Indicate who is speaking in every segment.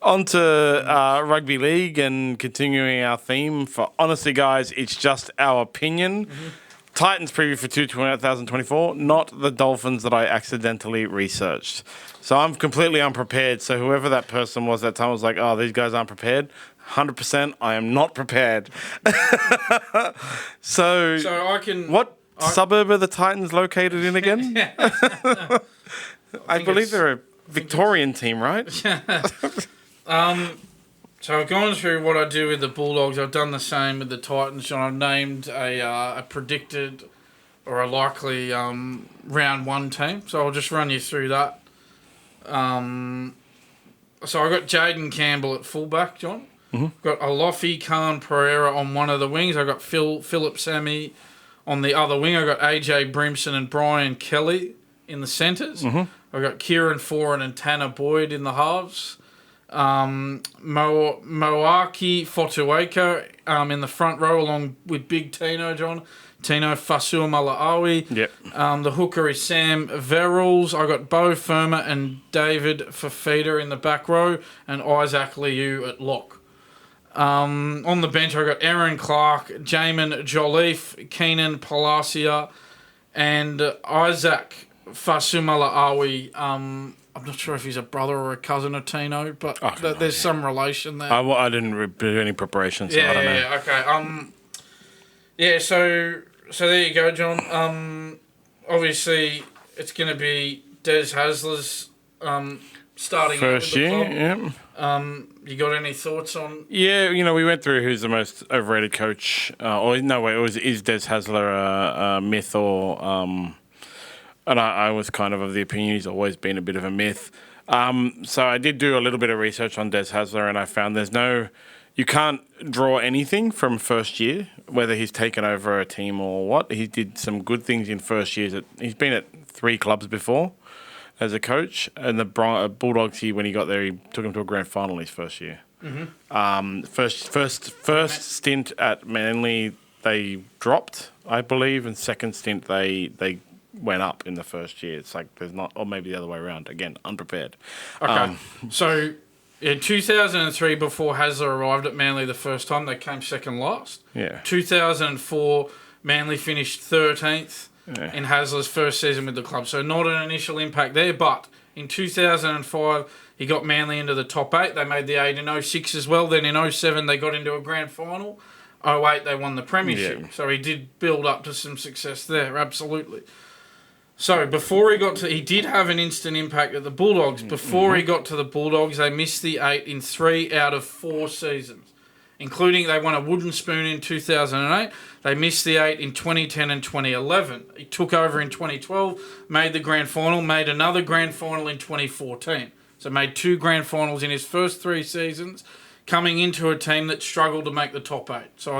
Speaker 1: On to rugby league and continuing our theme for honestly, guys, it's just our opinion. Titans preview for 2024, not the Dolphins that I accidentally researched. So I'm completely unprepared. So whoever that person was that time was like, oh, these guys aren't prepared. 100%, I am not prepared. So
Speaker 2: I can...
Speaker 1: What suburb are the Titans located in again? I believe they're a Victorian team, right?
Speaker 2: So I've gone through what I do with the Bulldogs. I've done the same with the Titans, and I've named a predicted or a likely round one team. So I'll just run you through that. So I've got Jaden Campbell at fullback, John. Got Alofi Khan Pereira on one of the wings. I've got Philip Sammy on the other wing. I've got AJ Brimson and Brian Kelly in the centres. I've got Kieran Foran and Tanner Boyd in the halves. Moaki Fotuaika in the front row along with Big Tino, John. Tino Fasuamalaawi.
Speaker 1: Yep.
Speaker 2: The hooker is Sam Verrills. I got Bo Firma and David Fafita in the back row and Isaac Liu at lock. On the bench, I got Aaron Clark, Jamin Jolliffe, Keenan Palacia, and Isaac Fasuamalaawi. I'm not sure if he's a brother or a cousin of Tino, but there's some relation there.
Speaker 1: I didn't do any preparation, so I don't know.
Speaker 2: Okay. So there you go, John. Obviously, it's going to be Des Hasler's starting
Speaker 1: first
Speaker 2: out with the
Speaker 1: year.
Speaker 2: club.
Speaker 1: Yeah.
Speaker 2: You got any thoughts on?
Speaker 1: Yeah, we went through who's the most overrated coach. Is Des Hasler a myth or? And I was kind of the opinion he's always been a bit of a myth. So I did do a little bit of research on Des Hasler, and I found you can't draw anything from first year, whether he's taken over a team or what. He did some good things in first years. He's been at 3 clubs before as a coach, and the Bulldogs, when he got there, he took him to a grand final his first year. First stint at Manly, they dropped, I believe, and second stint they went up in the first year. It's like there's not, or maybe the other way around. Again, unprepared.
Speaker 2: Okay. So in 2003, before Hasler arrived at Manly the first time, they came second last.
Speaker 1: Yeah.
Speaker 2: 2004, Manly finished 13th in Hasler's first season with the club. So not an initial impact there, but in 2005, he got Manly into the top 8. They made the 8 in 06 as well. Then in 07, they got into a grand final. 08, they won the premiership. Yeah. So he did build up to some success there, absolutely. So before he did have an instant impact at the Bulldogs. Before he got to the Bulldogs, they missed the 8 in 3 out of 4 seasons, including they won a wooden spoon in 2008. They missed the 8 in 2010 and 2011. He took over in 2012, made the grand final, made another grand final in 2014. So made 2 grand finals in his first 3 seasons, coming into a team that struggled to make the top 8. So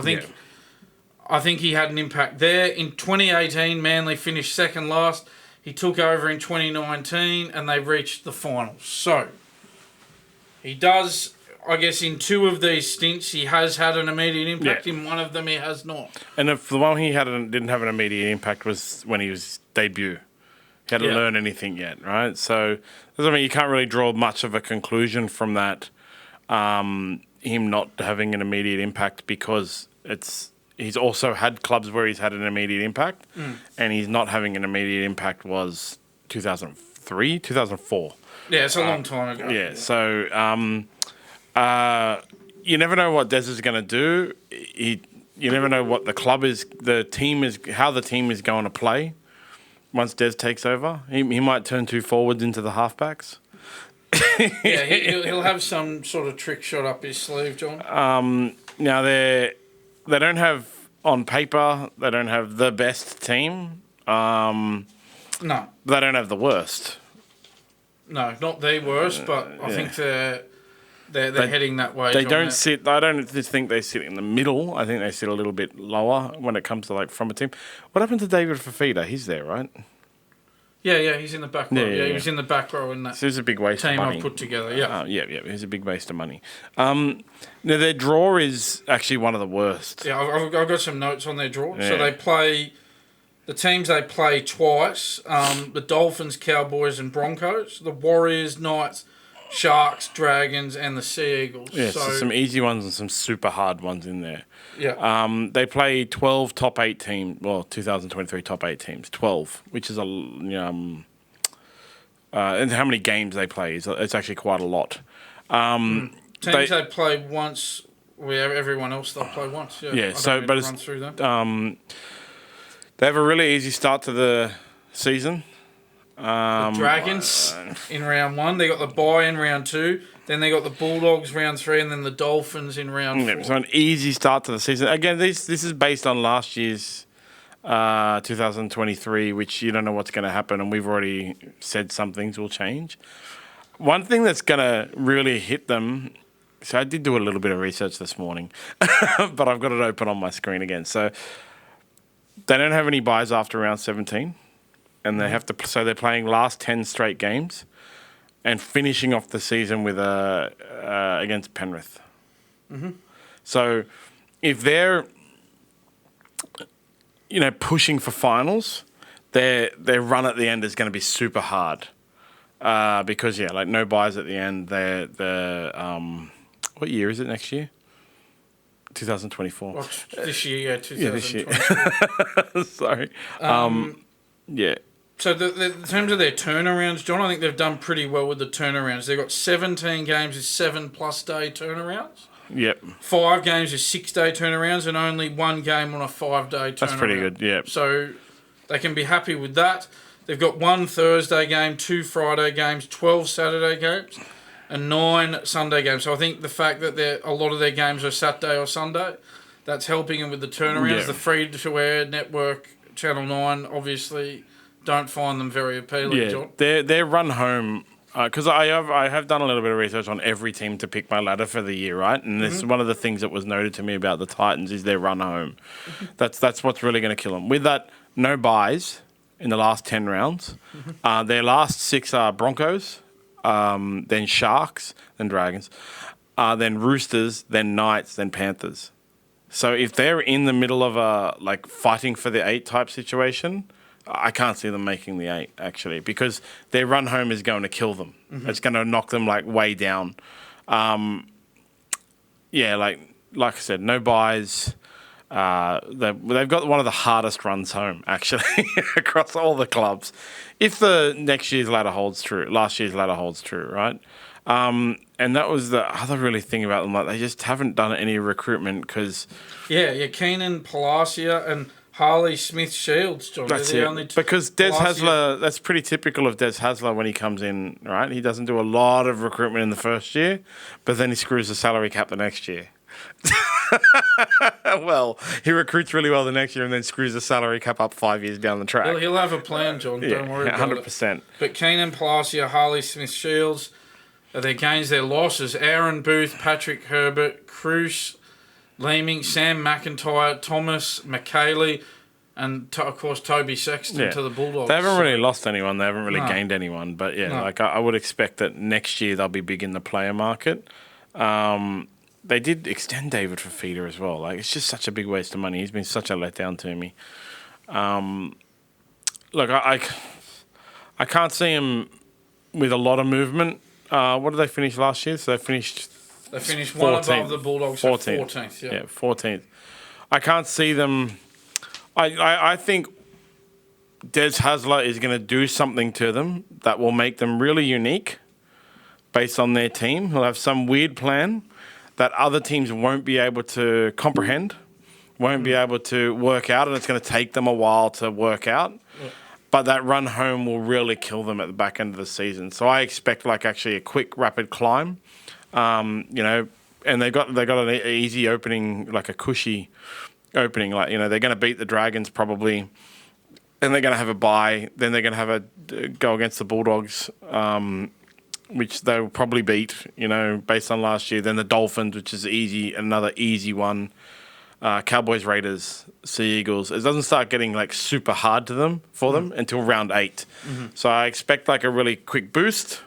Speaker 2: I think he had an impact there. In 2018, Manly finished second last. He took over in 2019 and they reached the finals. So he does, I guess, in 2 of these stints, he has had an immediate impact. In one of them, he has not.
Speaker 1: And if the one he didn't have an immediate impact was when he was debut. He hadn't learned anything yet, right? So you can't really draw much of a conclusion from that, him not having an immediate impact, because he's also had clubs where he's had an immediate impact, and he's not having an immediate impact was 2003, 2004. Yeah,
Speaker 2: it's a long time ago.
Speaker 1: Yeah, so you never know what Des is going to do. You never know what how the team is going to play once Des takes over. He might turn 2 forwards into the halfbacks.
Speaker 2: He'll have some sort of trick shot up his sleeve, John.
Speaker 1: Now they don't have, on paper, they don't have the best team. No. They don't have the worst.
Speaker 2: No, not the worst, but I think they're heading that way.
Speaker 1: They don't sit. I don't just think they sit in the middle. I think they sit a little bit lower when it comes to from a team. What happened to David Fafita? He's there, right?
Speaker 2: Yeah, he's in the back row. Yeah, he was in the back row in that.
Speaker 1: So it's a big waste of money.
Speaker 2: Team I put together. Yeah.
Speaker 1: It's a big waste of money. Now their draw is actually one of the worst.
Speaker 2: Yeah, I've got some notes on their draw. Yeah. So they play the teams they play twice: the Dolphins, Cowboys, and Broncos. The Warriors, Knights, Sharks, Dragons, and the Sea Eagles.
Speaker 1: Yeah, so some easy ones and some super hard ones in there.
Speaker 2: Yeah.
Speaker 1: They play 12 top 8 teams. Well, 2023 top 8 teams. 12, which is and how many games they play it's actually quite a lot.
Speaker 2: Teams they play once. Everyone else they'll play once. Yeah.
Speaker 1: Yeah. But it's
Speaker 2: run through them.
Speaker 1: They have a really easy start to the season.
Speaker 2: The Dragons in round 1. They got the bye in round 2. Then they got the Bulldogs round 3, and then the Dolphins in round 4.
Speaker 1: So an easy start to the season. Again, this is based on last year's 2023, which you don't know what's going to happen, and we've already said some things will change. One thing that's going to really hit them. So I did do a little bit of research this morning, but I've got it open on my screen again. So they don't have any buys after round 17. And they have to, so they're playing last 10 straight games, and finishing off the season with against Penrith. Mm-hmm. So, if they're, pushing for finals, their run at the end is going to be super hard, because no buys at the end. What year is it next year? 2024.
Speaker 2: Well, this year, yeah, 2024.
Speaker 1: Yeah, this year. Sorry. Yeah.
Speaker 2: So in terms of their turnarounds, John, I think they've done pretty well with the turnarounds. They've got 17 games with 7+ day turnarounds.
Speaker 1: Yep.
Speaker 2: 5 games with 6-day turnarounds, and only 1 game on a 5-day turnaround.
Speaker 1: That's pretty good, yeah.
Speaker 2: So they can be happy with that. They've got 1 Thursday game, 2 Friday games, 12 Saturday games, and 9 Sunday games. So I think the fact that a lot of their games are Saturday or Sunday, that's helping them with the turnarounds.
Speaker 1: Yeah.
Speaker 2: The free-to-air network, Channel 9, obviously don't find them very appealing, John.
Speaker 1: Their run home, because I have done a little bit of research on every team to pick my ladder for the year, right? And this is one of the things that was noted to me about the Titans is their run home. That's what's really going to kill them. With that, no buys in the last 10 rounds. Their last 6 are Broncos, then Sharks, then Dragons, then Roosters, then Knights, then Panthers. So if they're in the middle of a fighting for the 8 type situation, I can't see them making the 8 actually, because their run home is going to kill them. It's going to knock them way down. Like I said, no buys. They've got one of the hardest runs home actually across all the clubs. If the last year's ladder holds true, right? And that was the other really thing about them. They just haven't done any recruitment because...
Speaker 2: Yeah, Keenan Palacia and Harley Smith-Shields, John.
Speaker 1: That's it. Because Des Hasler, that's pretty typical of Des Hasler when he comes in, right? He doesn't do a lot of recruitment in the first year, but then he screws the salary cap the next year. Well, he recruits really well the next year and then screws the salary cap up 5 years down the track.
Speaker 2: Well, he'll have a plan, John. Don't worry about
Speaker 1: 100%.
Speaker 2: it. But Keenan Palacia, Harley Smith-Shields, their gains, their losses. Aaron Booth, Patrick Herbert, Cruz, Leeming, Sam McIntyre, Thomas, McKaylee, and of course Toby Sexton to the Bulldogs.
Speaker 1: They haven't really lost anyone. They haven't really gained anyone. But I would expect that next year they'll be big in the player market. They did extend David Fafita as well. It's just such a big waste of money. He's been such a letdown to me. Look, I can't see him with a lot of movement. What did they finish last year? So they finished
Speaker 2: 14th. One above the Bulldogs. 14th.
Speaker 1: Yeah, 14th. I can't see them. I think Des Hasler is going to do something to them that will make them really unique based on their team. He'll have some weird plan that other teams won't be able to comprehend, won't be able to work out, and it's going to take them a while to work out. Yeah. But that run home will really kill them at the back end of the season. So I expect actually a quick, rapid climb. And they got an easy opening, a cushy opening. They're going to beat the Dragons probably, and they're going to have a bye. Then they're going to have a go against the Bulldogs, which they'll probably beat. Based on last year. Then the Dolphins, which is easy, another easy one. Cowboys, Raiders, Sea Eagles. It doesn't start getting super hard to them until round 8. Mm-hmm. So I expect a really quick boost.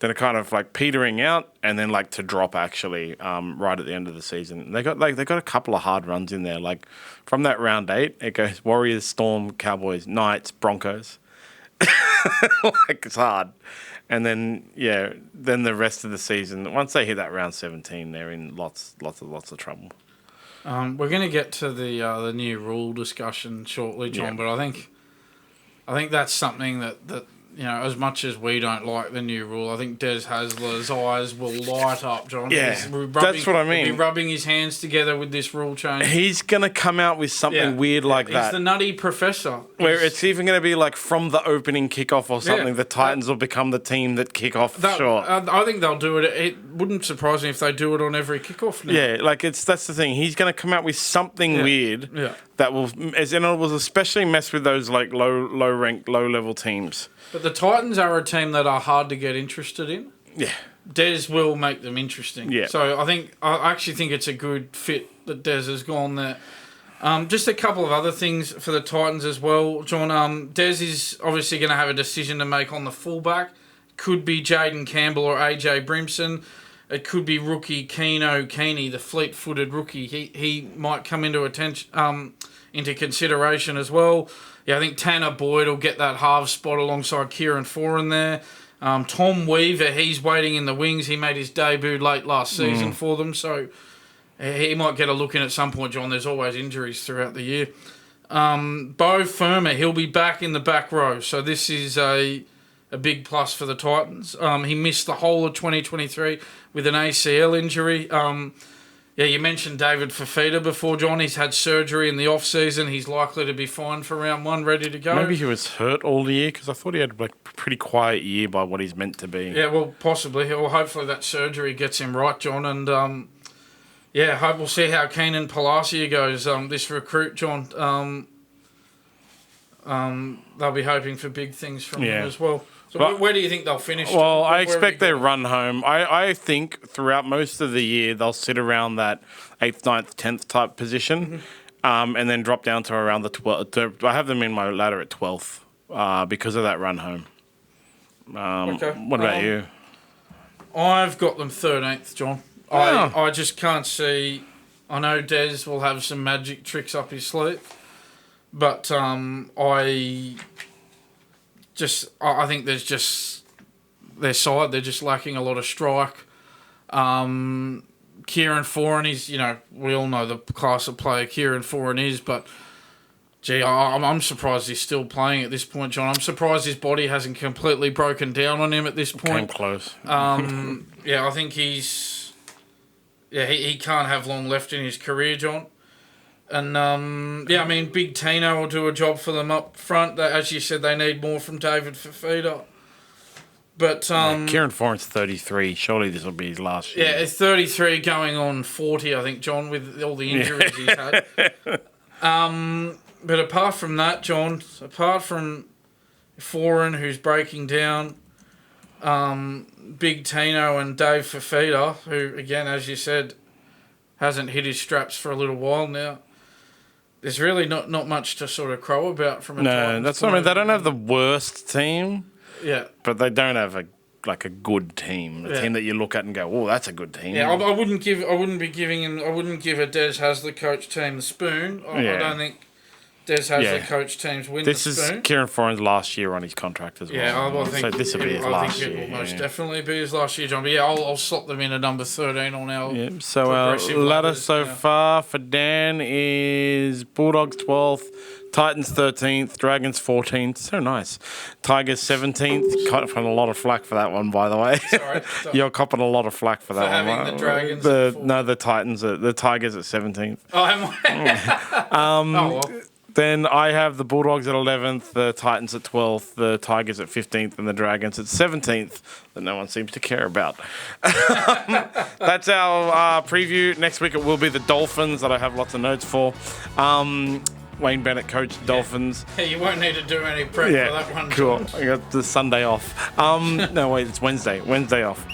Speaker 1: Then a kind of petering out, and then to drop actually right at the end of the season. They got a couple of hard runs in there. From that round 8, it goes Warriors, Storm, Cowboys, Knights, Broncos. Like, it's hard. And then, then the rest of the season, once they hit that round 17, they're in lots of trouble.
Speaker 2: We're going to get to the new rule discussion shortly, John. But I think that's something that as much as we don't like the new rule, I think Des Hasler's eyes will light up, John.
Speaker 1: Yeah, that's what I mean.
Speaker 2: He'll be rubbing his hands together with this rule change.
Speaker 1: He's going to come out with something weird like that.
Speaker 2: He's the nutty professor.
Speaker 1: Where it's even going to be like from the opening kickoff or something, the Titans will become the team that kick off short.
Speaker 2: I think they'll do it. It wouldn't surprise me if they do it on every kickoff now.
Speaker 1: Yeah, like that's the thing. He's going to come out with something weird that will, it will especially mess with those like low-ranked, low-level teams.
Speaker 2: But the Titans are a team that are hard to get interested in.
Speaker 1: Yeah.
Speaker 2: Des will make them interesting.
Speaker 1: Yeah.
Speaker 2: So I actually think it's a good fit that Des has gone there. Just a couple of other things for the Titans as well, John. Des is obviously going to have a decision to make on the fullback. Could be Jaden Campbell or AJ Brimson. It could be rookie Keno Keeney, the fleet-footed rookie. He might come into consideration as well. Yeah, I think Tanner Boyd will get that half spot alongside Kieran Foran there. Tom Weaver, he's waiting in the wings. He made his debut late last season for them, so he might get a look in at some point, John. There's always injuries throughout the year. Bo Firma, he'll be back in the back row, so this is a big plus for the Titans. He missed the whole of 2023 with an ACL injury. You mentioned David Fafita before, John. He's had surgery in the off-season. He's likely to be fine for round 1, ready to go.
Speaker 1: Maybe he was hurt all the year, because I thought he had like a pretty quiet year by what he's meant to be.
Speaker 2: Yeah, well, possibly. Well, hopefully that surgery gets him right, John. And, hope we'll see how Keenan Palacia goes, this recruit, John. They'll be hoping for big things from him as well. So where do you think they'll finish?
Speaker 1: Well, I expect they run home. I think throughout most of the year they'll sit around that 8th, 9th, 10th type position, and then drop down to around the 12th. I have them in my ladder at 12th because of that run home.
Speaker 2: Okay.
Speaker 1: What about you?
Speaker 2: I've got them 13th, John. I just can't see. I know Des will have some magic tricks up his sleeve, but I think there's just their side. They're just lacking a lot of strike. Kieran Foran, we all know the class of player Kieran Foran is, but I'm surprised he's still playing at this point, John. I'm surprised his body hasn't completely broken down on him at this point.
Speaker 1: Came close.
Speaker 2: I think he can't have long left in his career, John. And, Big Tino will do a job for them up front. As you said, they need more from David Fafita. But
Speaker 1: Kieran Foran's 33. Surely this will be his last year.
Speaker 2: Yeah, it's 33 going on 40, I think, John, with all the injuries he's had. But apart from that, John, apart from Foran, who's breaking down, Big Tino and Dave Fafita, who, again, as you said, hasn't hit his straps for a little while now. There's really not much to sort of crow about from a Titans
Speaker 1: that's what I mean. They don't have the worst team.
Speaker 2: Yeah.
Speaker 1: But they don't have a good team. A team that you look at and go, "Oh, that's a good team."
Speaker 2: Yeah, I wouldn't give a Des Hasler coach team the spoon. I don't think Des Hasler coach teams win the spoon.
Speaker 1: This is Kieran Foran's last year on his contract as well.
Speaker 2: Yeah, I think
Speaker 1: so this will be his last year.
Speaker 2: I think it will most definitely be his last year, John. But I'll slot them in at number 13 on our
Speaker 1: So our ladder so far for Dan is Bulldogs 12th, Titans 13th, Dragons 14th. So nice. Tigers 17th. Copping a lot of flack for that one, by the way.
Speaker 2: Sorry.
Speaker 1: You're copping a lot of flack for that one.
Speaker 2: Having the Dragons
Speaker 1: the Titans, the Tigers at 17th.
Speaker 2: Oh, am I?
Speaker 1: Then I have the Bulldogs at 11th, the Titans at 12th, the Tigers at 15th, and the Dragons at 17th, that no one seems to care about. That's our preview. Next week it will be the Dolphins that I have lots of notes for. Wayne Bennett coached the Dolphins.
Speaker 2: Yeah, you won't need to do any prep for that one.
Speaker 1: Cool. I got the Sunday off. No, wait, it's Wednesday. Wednesday off.